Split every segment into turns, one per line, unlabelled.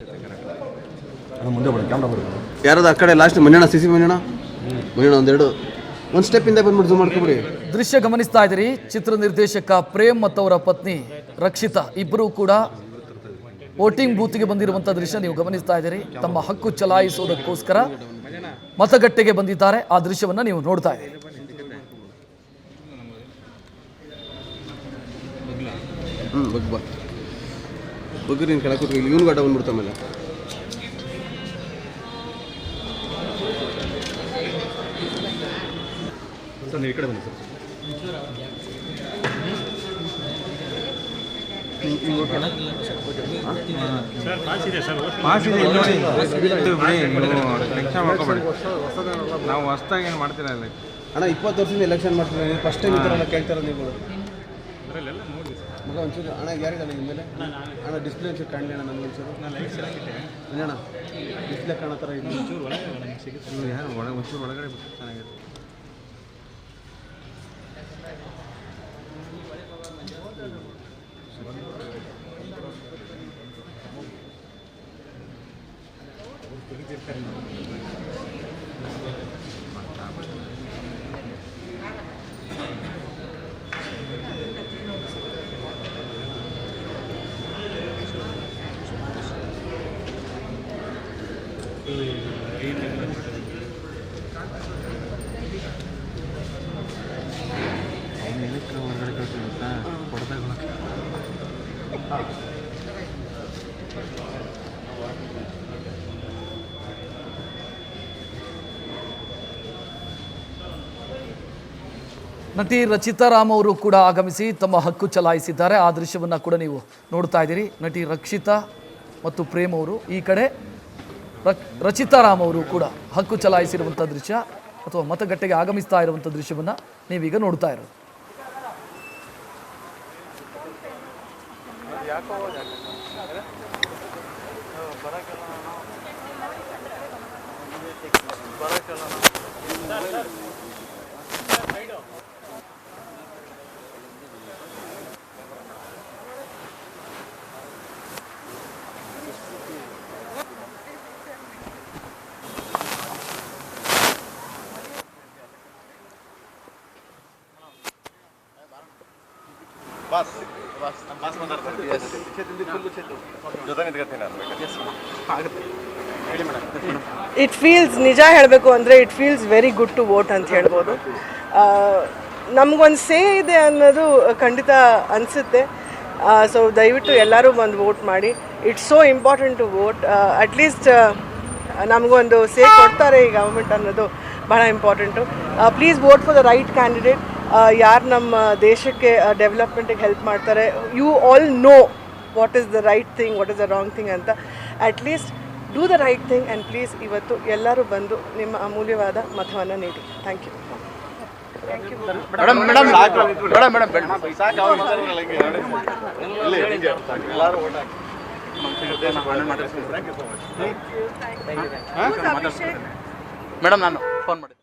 ಮುಂದೆ ಬರೋದು ಕ್ಯಾಮ್ರಾ ಬರೋದು
ಯಾರದ ಆ ಕಡೆ ಲಾಸ್ಟ್ ಮಂಜಣ್ಣ ಸಿಸಿ ಮಂಜಣ್ಣ ಒಂದೆರಡು ಒಂದು ಸ್ಟೆಪ್ ಇಂದ ಬಂದ್ಬಿಟ್ಟು ಝೂಮ್ ಮಾಡ್ಕೊಬಿಡಿ.
ದೃಶ್ಯ ಗಮನಿಸ್ತಾ ಇದ್ದೀರಿ. ಚಿತ್ರ ನಿರ್ದೇಶಕ ಪ್ರೇಮ್ ಮತ್ತು ಅವರ ಪತ್ನಿ ರಕ್ಷಿತಾ ಇಬ್ಬರೂ ಕೂಡ ವೋಟಿಂಗ್ ಬೂತ್ಗೆ ಬಂದಿರುವಂಥ ದೃಶ್ಯ ನೀವು ಗಮನಿಸ್ತಾ ಇದ್ದೀರಿ. ತಮ್ಮ ಹಕ್ಕು ಚಲಾಯಿಸುವುದಕ್ಕೋಸ್ಕರ ಮತಗಟ್ಟೆಗೆ ಬಂದಿದ್ದಾರೆ. ಆ ದೃಶ್ಯವನ್ನು ನೀವು ನೋಡ್ತಾ ಇದ್ದೀರಿ.
ಬಗ್ಗರಿ ಕೆಳ ಕೂತ್ಕೊಂಡು ಇವನು ಗಡ್ಡ ಬಂದ್ಬಿಡ್ತ ಆಮೇಲೆ
ಸರ್ ನೀವು ಈ ಕಡೆ ಬನ್ನಿ ಸರ್.
ನಾವು ಹೊಸ್ದಾಗಿ ಏನು ಮಾಡ್ತಿಲ್ಲ
ಅಣ್ಣ 20 ವರ್ಷದಿಂದ ಎಲೆಕ್ಷನ್ ಮಾಡ್ತೀವಿ. ಫಸ್ಟ್ ಟೈಮ್ ಈ ಥರ ಎಲ್ಲ ಕೇಳ್ತಾರ ನೀವು ಮಗ ಒಂಚೂರು ಅಣ್ಣ ಯಾರಿಗಣ್ಣ ಇನ್ಮೇಲೆ ಅಣ್ಣ ಡಿಸ್ಪ್ಲೇ ಒಂಚೂರು ಕಾಣಲಿ ಅಣ್ಣ ನಮ್ಗೆ ಒಂಚೂರು ಅಣ್ಣ ಡಿಸ್ಪ್ಲೇ ಕಾಣೋ ಥರ ಇದು
ಯಾರು ಒಂಚೂರು ಒಳಗಡೆ ಬಿಟ್ಟು ಚೆನ್ನಾಗಿರುತ್ತೆ. ಹೊರಗಡೆ ಕಳ್ಸಿರುತ್ತಾ ಕೊಡ್ದಾಗ
ನಟಿ ರಚಿತಾ ರಾಮ್ ಅವರು ಕೂಡ ಆಗಮಿಸಿ ತಮ್ಮ ಹಕ್ಕು ಚಲಾಯಿಸಿದ್ದಾರೆ. ಆ ದೃಶ್ಯವನ್ನು ಕೂಡ ನೀವು ನೋಡ್ತಾ ಇದ್ದೀರಿ. ನಟಿ ರಕ್ಷಿತಾ ಮತ್ತು ಪ್ರೇಮ್ ಅವರು ಈ ಕಡೆ, ರಚಿತಾ ರಾಮ್ ಅವರು ಕೂಡ ಹಕ್ಕು ಚಲಾಯಿಸಿರುವಂಥ ದೃಶ್ಯ ಅಥವಾ ಮತಗಟ್ಟೆಗೆ ಆಗಮಿಸ್ತಾ ಇರುವಂಥ ದೃಶ್ಯವನ್ನು ನೀವೀಗ ನೋಡ್ತಾ ಇರೋದು.
ಇಟ್ ಫೀಲ್ಸ್, ನಿಜ ಹೇಳಬೇಕು ಅಂದರೆ it feels very good to vote ಅಂತ ಹೇಳ್ಬೋದು. ನಮಗೊಂದು ಸೇ ಇದೆ ಅನ್ನೋದು ಖಂಡಿತ ಅನಿಸುತ್ತೆ. ಸೊ ದಯವಿಟ್ಟು ಎಲ್ಲರೂ ಬಂದು ವೋಟ್ ಮಾಡಿ. It's so important to vote. At least ನಮಗೊಂದು ಸೇ ಕೊಡ್ತಾರೆ ಈ ಗೌರ್ಮೆಂಟ್ ಅನ್ನೋದು ಭಾಳ important. Please vote for the right candidate. ಯಾರು ನಮ್ಮ ದೇಶಕ್ಕೆ ಡೆವಲಪ್ಮೆಂಟಿಗೆ ಹೆಲ್ಪ್ ಮಾಡ್ತಾರೆ. You all know what is the right thing, what is the wrong thing ಅಂತ. At least do the right thing and please ಇವತ್ತು ಎಲ್ಲರೂ ಬಂದು ನಿಮ್ಮ ಅಮೂಲ್ಯವಾದ ಮತವನ್ನು ನೀಡಿ. Thank you.
ಮೇಡಮ್ ನಾನು ಫೋನ್ ಮಾಡಿ.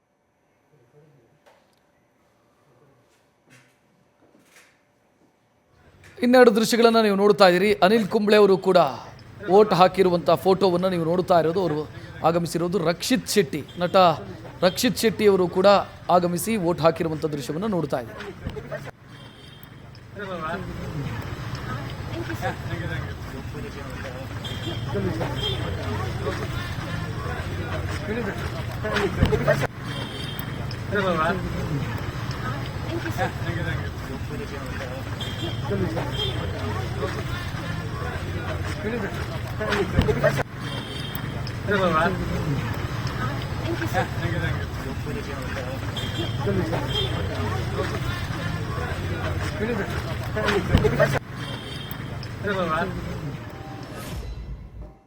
ಇನ್ನೆರಡು ದೃಶ್ಯಗಳನ್ನು ನೀವು ನೋಡ್ತಾ ಇದ್ದೀರಿ. ಅನಿಲ್ ಕುಂಬ್ಳೆ ಅವರು ಕೂಡ ವೋಟ್ ಹಾಕಿರುವಂಥ ಫೋಟೋವನ್ನು ನೀವು ನೋಡ್ತಾ ಇರೋದು. ಅವರು ಆಗಮಿಸಿರೋದು ರಕ್ಷಿತ್ ಶೆಟ್ಟಿ, ನಟ ರಕ್ಷಿತ್ ಶೆಟ್ಟಿ ಅವರು ಕೂಡ ಆಗಮಿಸಿ ವೋಟ್ ಹಾಕಿರುವಂಥ ದೃಶ್ಯವನ್ನು ನೋಡ್ತಾ ಇದ್ದೀರಿ.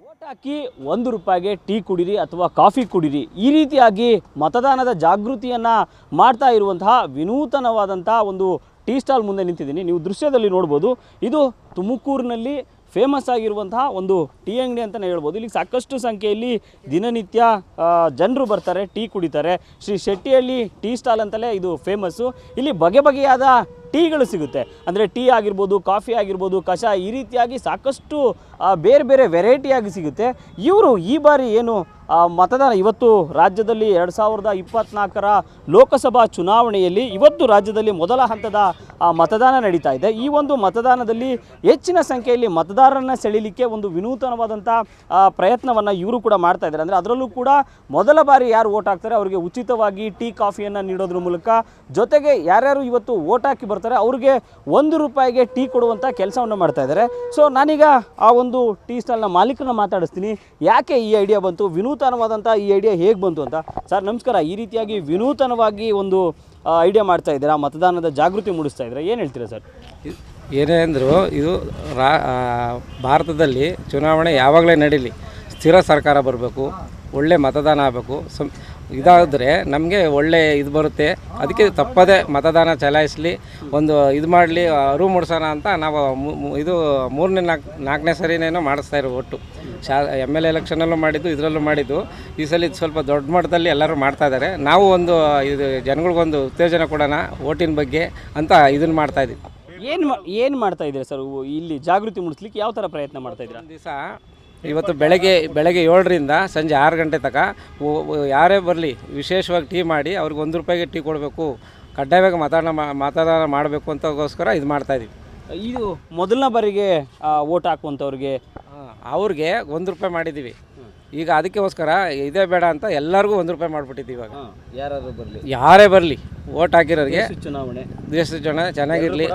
ವೋಟ್ ಹಾಕಿ ₹1 ಟೀ ಕುಡಿರಿ ಅಥವಾ ಕಾಫಿ ಕುಡಿರಿ, ಈ ರೀತಿಯಾಗಿ ಮತದಾನದ ಜಾಗೃತಿಯನ್ನು ಮಾಡ್ತಾ ಇರುವಂತಹ ವಿನೂತನವಾದಂಥ ಒಂದು ಟೀ ಸ್ಟಾಲ್ ಮುಂದೆ ನಿಂತಿದ್ದೀನಿ. ನೀವು ದೃಶ್ಯದಲ್ಲಿ ನೋಡ್ಬೋದು, ಇದು ತುಮಕೂರಿನಲ್ಲಿ ಫೇಮಸ್ ಆಗಿರುವಂತಹ ಒಂದು ಟೀ ಅಂಗಡಿ ಅಂತಲೇ ಹೇಳ್ಬೋದು. ಇಲ್ಲಿಗೆ ಸಾಕಷ್ಟು ಸಂಖ್ಯೆಯಲ್ಲಿ ದಿನನಿತ್ಯ ಜನರು ಬರ್ತಾರೆ, ಟೀ ಕುಡಿತಾರೆ. ಶ್ರೀ ಶೆಟ್ಟಿಹಳ್ಳಿ ಟೀ ಸ್ಟಾಲ್ ಅಂತಲೇ ಇದು ಫೇಮಸ್ಸು. ಇಲ್ಲಿ ಬಗೆ ಬಗೆಯಾದ ಟೀಗಳು ಸಿಗುತ್ತೆ. ಅಂದರೆ ಟೀ ಆಗಿರ್ಬೋದು, ಕಾಫಿ ಆಗಿರ್ಬೋದು, ಕಷಾಯ, ಈ ರೀತಿಯಾಗಿ ಸಾಕಷ್ಟು ಬೇರೆ ಬೇರೆ ವೆರೈಟಿಯಾಗಿ ಸಿಗುತ್ತೆ. ಇವರು ಈ ಬಾರಿ ಏನು ಮತದಾನ ಇವತ್ತು ರಾಜ್ಯದಲ್ಲಿ 2024ರ ಲೋಕಸಭಾ ಚುನಾವಣೆಯಲ್ಲಿ ಇವತ್ತು ರಾಜ್ಯದಲ್ಲಿ ಮೊದಲ ಹಂತದ ಮತದಾನ ನಡೀತಾ ಇದೆ. ಈ ಒಂದು ಮತದಾನದಲ್ಲಿ ಹೆಚ್ಚಿನ ಸಂಖ್ಯೆಯಲ್ಲಿ ಮತದಾರರನ್ನು ಸೆಳೀಲಿಕ್ಕೆ ಒಂದು ವಿನೂತನವಾದಂಥ ಪ್ರಯತ್ನವನ್ನು ಇವರು ಕೂಡ ಮಾಡ್ತಾ ಇದ್ದಾರೆ. ಅಂದರೆ ಅದರಲ್ಲೂ ಕೂಡ ಮೊದಲ ಬಾರಿ ಯಾರು ವೋಟ್ ಹಾಕ್ತಾರೆ ಅವರಿಗೆ ಉಚಿತವಾಗಿ ಟೀ ಕಾಫಿಯನ್ನು ನೀಡೋದ್ರ ಮೂಲಕ, ಜೊತೆಗೆ ಯಾರ್ಯಾರು ಇವತ್ತು ವೋಟ್ ಹಾಕಿ ಬರ್ತಾರೆ ಅವ್ರಿಗೆ ₹1 ಟೀ ಕೊಡುವಂಥ ಕೆಲಸವನ್ನು ಮಾಡ್ತಾ ಇದ್ದಾರೆ. ಸೊ ನಾನೀಗ ಆ ಒಂದು ಟೀ ಸ್ಟಾಲ್ನ ಮಾಲೀಕರನ್ನ ಮಾತಾಡಿಸ್ತೀನಿ. ಯಾಕೆ ಈ ಐಡಿಯಾ ಬಂತು, ವಿನೂತನವಾದಂಥ ಈ ಐಡಿಯಾ ಹೇಗೆ ಬಂತು ಅಂತ. ಸರ್ ನಮಸ್ಕಾರ. ಈ ರೀತಿಯಾಗಿ ವಿನೂತನವಾಗಿ ಒಂದು ಐಡಿಯಾ ಮಾಡ್ತಾ ಇದ್ದೀರಾ, ಮತದಾನದ ಜಾಗೃತಿ ಮೂಡಿಸ್ತಾ ಇದ್ದೀರಾ, ಏನು ಹೇಳ್ತೀರಾ ಸರ್?
ಏನೇ ಅಂದರೂ ಇದು ಭಾರತದಲ್ಲಿ ಚುನಾವಣೆ ಯಾವಾಗಲೇ ನಡೀಲಿ, ಸ್ಥಿರ ಸರ್ಕಾರ ಬರಬೇಕು, ಒಳ್ಳೆ ಮತದಾನ ಆಗಬೇಕು. ಇದಾದರೆ ನಮಗೆ ಒಳ್ಳೆ ಇದು ಬರುತ್ತೆ. ಅದಕ್ಕೆ ತಪ್ಪದೇ ಮತದಾನ ಚಲಾಯಿಸಲಿ, ಒಂದು ಇದು ಮಾಡಲಿ, ಅರಿವು ಮೂಡಿಸೋಣ ಅಂತ ನಾವು ಇದು 3ನೇ ಸರಿನೇನೋ ಮಾಡಿಸ್ತಾ ಇರೋ ಒಟ್ಟು MLA ಎಲೆಕ್ಷನಲ್ಲೂ ಮಾಡಿದ್ದು, ಇದರಲ್ಲೂ ಮಾಡಿದ್ದು. ಈ ಸಲ ಸ್ವಲ್ಪ ದೊಡ್ಡ ಮಟ್ಟದಲ್ಲಿ ಎಲ್ಲರೂ ಮಾಡ್ತಾಯಿದ್ದಾರೆ. ನಾವು ಒಂದು ಇದು ಜನಗಳಿಗೊಂದು ಉತ್ತೇಜನ ಕೊಡೋಣ ಓಟಿನ ಬಗ್ಗೆ ಅಂತ ಇದನ್ನು ಮಾಡ್ತಾಯಿದ್ದೀವಿ.
ಏನು ಮಾಡ್ತಾ ಇದ್ದೀರಾ ಸರ್ ಇಲ್ಲಿ ಜಾಗೃತಿ ಮೂಡಿಸ್ಲಿಕ್ಕೆ? ಯಾವ ಥರ ಪ್ರಯತ್ನ ಮಾಡ್ತಾ ಇದ್ದೀರಾ?
ಒಂದು ದಿವಸ ಇವತ್ತು ಬೆಳಗ್ಗೆ 7ರಿಂದ ಸಂಜೆ 6 ಗಂಟೆ ತನಕ ಯಾರೇ ಬರಲಿ ವಿಶೇಷವಾಗಿ ಟೀ ಮಾಡಿ ಅವ್ರಿಗೆ ₹1 ಟೀ ಕೊಡಬೇಕು, ಕಡ್ಡಾಯವಾಗಿ ಮತದಾನ ಮಾಡಬೇಕು ಅಂತಗೋಸ್ಕರ ಇದು ಮಾಡ್ತಾಯಿದ್ದೀವಿ.
ಇದು ಮೊದಲನೇ ಬಾರಿಗೆ ವೋಟ್ ಹಾಕುವಂಥವ್ರಿಗೆ
ಅವ್ರಿಗೆ ₹1 ಮಾಡಿದ್ದೀವಿ. ಈಗ ಅದಕ್ಕೋಸ್ಕರ ಇದೇ ಬೇಡ ಅಂತ ಎಲ್ಲರಿಗೂ ₹1 ಮಾಡಿಬಿಟ್ಟಿದ್ದೀವಿ. ಇವಾಗ ಯಾರೇ ಬರಲಿ ವೋಟ್ ಹಾಕಿರೋರಿಗೆ
ಚುನಾವಣೆ,
ದೇಶದ ಜನ ಚೆನ್ನಾಗಿರಲಿ,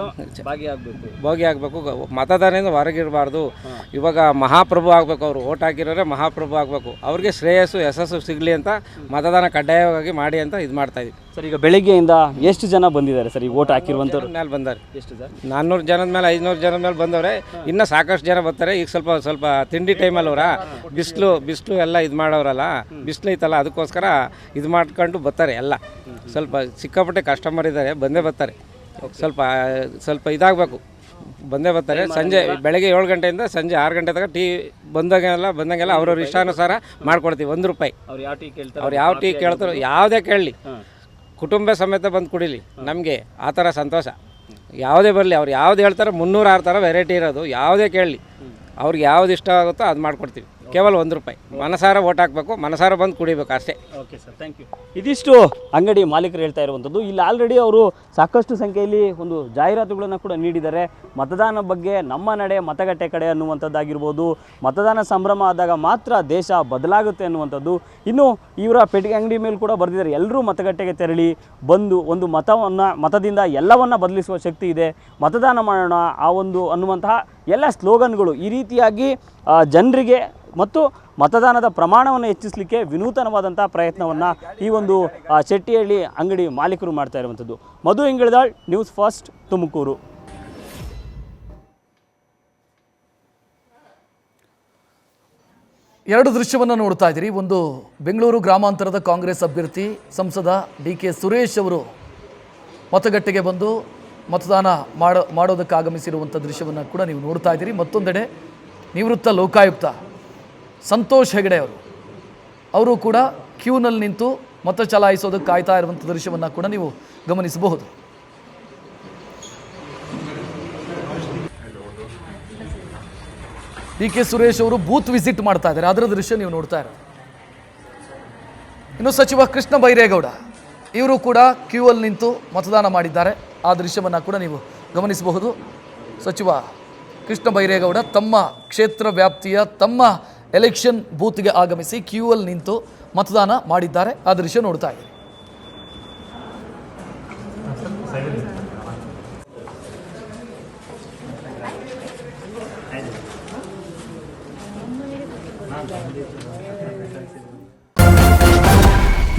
ಭಾಗಿಯಾಗಬೇಕು, ಮತದಾನದಿಂದ ಹೊರಗಿರಬಾರ್ದು. ಇವಾಗ ಮಹಾಪ್ರಭು ಆಗಬೇಕು, ಅವರು ವೋಟ್ ಹಾಕಿರೋರೆ ಮಹಾಪ್ರಭು ಆಗಬೇಕು, ಅವ್ರಿಗೆ ಶ್ರೇಯಸ್ಸು ಯಶಸ್ಸು ಸಿಗಲಿ ಅಂತ ಮತದಾನ ಕಡ್ಡಾಯವಾಗಿ ಮಾಡಿ ಅಂತ ಇದು ಮಾಡ್ತಾಯಿದ್ವಿ.
ಸರ್ ಈಗ ಬೆಳಗ್ಗೆಯಿಂದ ಎಷ್ಟು ಜನ ಬಂದಿದ್ದಾರೆ ಸರ್ ಈ ವೋಟ್ ಹಾಕಿರುವಂಥವ್ರು?
ಮೇಲೆ ಬಂದಾರೆ.
ಎಷ್ಟು ಸರ್?
400 ಜನದ ಮೇಲೆ 500 ಜನದ ಮೇಲೆ ಬಂದವ್ರೆ. ಇನ್ನೂ ಸಾಕಷ್ಟು ಜನ ಬರ್ತಾರೆ. ಈಗ ಸ್ವಲ್ಪ ತಿಂಡಿ ಟೈಮಲ್ಲಿ ಅವರ ಬಿಸಿಲು ಎಲ್ಲ ಇದು ಮಾಡೋರಲ್ಲ, ಬಿಸಿಲು ಐತಲ್ಲ, ಅದಕ್ಕೋಸ್ಕರ ಇದು ಮಾಡ್ಕೊಂಡು ಬರ್ತಾರೆ. ಎಲ್ಲ ಸ್ವಲ್ಪ ಸಿಕ್ಕಾಪಟ್ಟೆ ಕಸ್ಟಮರ್ ಇದ್ದಾರೆ, ಬಂದೇ ಬರ್ತಾರೆ. ಸ್ವಲ್ಪ ಇದಾಗಬೇಕು, ಬಂದೇ ಬರ್ತಾರೆ. ಸಂಜೆ ಬೆಳಗ್ಗೆ 7 ಗಂಟೆಯಿಂದ ಸಂಜೆ 6 ಗಂಟೆ ತನಕ ಟೀ ಬಂದಂಗೆಲ್ಲ ಅವ್ರವ್ರ ಇಷ್ಟಾನುಸಾರ ಮಾಡ್ಕೊಡ್ತೀವಿ. ₹1. ಅವ್ರು ಯಾವ ಟೀ ಕೇಳ್ತಾರೋ ಯಾವುದೇ ಕೇಳಲಿ, ಕುಟುಂಬ ಸಮೇತ ಬಂದು ಕುಡೀಲಿ, ನಮಗೆ ಆ ಥರ ಸಂತೋಷ. ಯಾವುದೇ ಬರಲಿ, ಅವ್ರು ಯಾವ್ದು ಹೇಳ್ತಾರೋ 306 ಥರ ವೆರೈಟಿ ಇರೋದು, ಯಾವುದೇ ಕೇಳಲಿ, ಅವ್ರಿಗೆ ಯಾವ್ದು ಇಷ್ಟ ಆಗುತ್ತೋ ಅದು ಮಾಡ್ಕೊಡ್ತೀವಿ. ಕೇವಲ ₹1. ಮನಸಾರ ವೋಟ್ ಹಾಕಬೇಕು, ಮನಸಾರ ಬಂದು ಕುಡಿಬೇಕು ಅಷ್ಟೇ.
Okay sir, thank you. ಇದಿಷ್ಟು ಅಂಗಡಿ ಮಾಲೀಕರು ಹೇಳ್ತಾ ಇರುವಂಥದ್ದು. ಇಲ್ಲಿ ಆಲ್ರೆಡಿ ಅವರು ಸಾಕಷ್ಟು ಸಂಖ್ಯೆಯಲ್ಲಿ ಒಂದು ಜಾಹೀರಾತುಗಳನ್ನು ಕೂಡ ನೀಡಿದ್ದಾರೆ. ಮತದಾನ ಬಗ್ಗೆ ನಮ್ಮ ನಡೆ ಮತಗಟ್ಟೆ ಕಡೆ ಅನ್ನುವಂಥದ್ದಾಗಿರ್ಬೋದು, ಮತದಾನ ಸಂಭ್ರಮ ಆದಾಗ ಮಾತ್ರ ದೇಶ ಬದಲಾಗುತ್ತೆ ಅನ್ನುವಂಥದ್ದು. ಇನ್ನು ಇವರ ಪೆಟ್ಟಿಗೆ ಅಂಗಡಿ ಮೇಲೆ ಕೂಡ ಬರೆದಿದ್ದಾರೆ, ಎಲ್ಲರೂ ಮತಗಟ್ಟೆಗೆ ತೆರಳಿ ಬಂದು ಒಂದು ಮತದಿಂದ ಎಲ್ಲವನ್ನ ಬದಲಿಸುವ ಶಕ್ತಿ ಇದೆ, ಮತದಾನ ಮಾಡೋಣ ಆ ಒಂದು ಅನ್ನುವಂತಹ ಎಲ್ಲ ಸ್ಲೋಗನ್ಗಳು ಈ ರೀತಿಯಾಗಿ ಜನರಿಗೆ ಮತ್ತು ಮತದಾನದ ಪ್ರಮಾಣವನ್ನು ಹೆಚ್ಚಿಸಲಿಕ್ಕೆ ವಿನೂತನವಾದಂಥ ಪ್ರಯತ್ನವನ್ನು ಈ ಒಂದು ಚೆಟ್ಟಿಹಳ್ಳಿ ಅಂಗಡಿ ಮಾಲೀಕರು ಮಾಡ್ತಾ ಇರುವಂಥದ್ದು. ಮಧು ಇಂಗಳಿದಾಳ್, ನ್ಯೂಸ್ ಫಸ್ಟ್, ತುಮಕೂರು.
ಎರಡು ದೃಶ್ಯವನ್ನು ನೋಡ್ತಾ ಇದ್ದೀರಿ. ಒಂದು ಬೆಂಗಳೂರು ಗ್ರಾಮಾಂತರದ ಕಾಂಗ್ರೆಸ್ ಅಭ್ಯರ್ಥಿ ಸಂಸದ DK ಸುರೇಶ್ ಅವರು ಮತಗಟ್ಟೆಗೆ ಬಂದು ಮತದಾನ ಮಾಡೋದಕ್ಕೆ ಆಗಮಿಸಿರುವಂಥ ದೃಶ್ಯವನ್ನು ಕೂಡ ನೀವು ನೋಡ್ತಾ ಇದ್ದೀರಿ. ಮತ್ತೊಂದೆಡೆ ನಿವೃತ್ತ ಲೋಕಾಯುಕ್ತ ಸಂತೋಷ್ ಹೆಗಡೆ ಅವರು ಕೂಡ ಕ್ಯೂನಲ್ಲಿ ನಿಂತು ಮತ ಚಲಾಯಿಸೋದಕ್ಕೆ ಕಾಯ್ತಾ ಇರುವಂಥ ದೃಶ್ಯವನ್ನು ಕೂಡ ನೀವು ಗಮನಿಸಬಹುದು. DK ಸುರೇಶ್ ಅವರು ಬೂತ್ ವಿಸಿಟ್ ಮಾಡ್ತಾ ಇದ್ದಾರೆ, ಅದರ ದೃಶ್ಯ ನೀವು ನೋಡ್ತಾ ಇರೋದು. ಇನ್ನು ಸಚಿವ ಕೃಷ್ಣ ಬೈರೇಗೌಡ ಇವರು ಕೂಡ ಕ್ಯೂ ಅಲ್ಲಿ ನಿಂತು ಮತದಾನ ಮಾಡಿದ್ದಾರೆ, ಆ ದೃಶ್ಯವನ್ನು ಕೂಡ ನೀವು ಗಮನಿಸಬಹುದು. ಸಚಿವ ಕೃಷ್ಣ ಬೈರೇಗೌಡ ತಮ್ಮ ಕ್ಷೇತ್ರ ವ್ಯಾಪ್ತಿಯ ತಮ್ಮ ಎಲೆಕ್ಷನ್ ಬೂತ್ಗೆ ಆಗಮಿಸಿ ಕ್ಯೂ ಅಲ್ಲಿ ನಿಂತು ಮತದಾನ ಮಾಡಿದ್ದಾರೆ, ಆ ದೃಶ್ಯ ನೋಡ್ತಾ ಇದ್ದೀರಿ.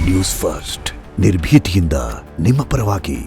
ನ್ಯೂಸ್ ಫಸ್ಟ್, ನಿರ್ಭೀತಿಯಿಂದ ನಿಮ್ಮ ಪರವಾಗಿ.